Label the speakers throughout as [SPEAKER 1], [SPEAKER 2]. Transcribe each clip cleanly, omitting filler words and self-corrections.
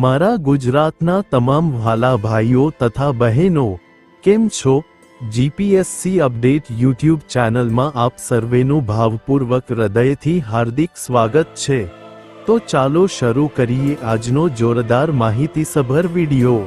[SPEAKER 1] મારા ગુજરાતના તમામ વહાલા ભાઈઓ તથા બહેનો, કેમ છો? જીપીએસસી અપડેટ યુટ્યુબ ચેનલમાં આપ સર્વેનું ભાવપૂર્વક હૃદયથી હાર્દિક સ્વાગત છે। તો ચાલો શરૂ કરીએ આજનો જોરદાર માહિતીસભર વિડિયો।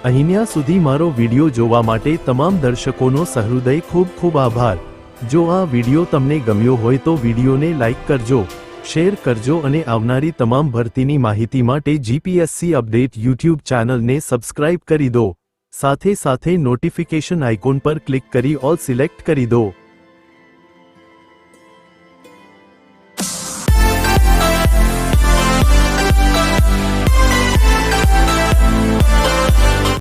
[SPEAKER 1] અહીંયા સુધી મારો વિડિયો જોવા માટે તમામ દર્શકોનો સહૃદય ખૂબ ખૂબ આભાર। જો આ વિડિયો તમને ગમ્યો હોય તો વિડિયોને લાઈક કરજો, શેર કરજો અને આવનારી તમામ ભરતીની માહિતી માટે જીપીએસસી અપડેટ યુટ્યુબ ચેનલને સબસ્ક્રાઇબ કરી દો। સાથે સાથે નોટિફિકેશન આઇકોન પર ક્લિક કરી ઓલ સિલેક્ટ કરી દો।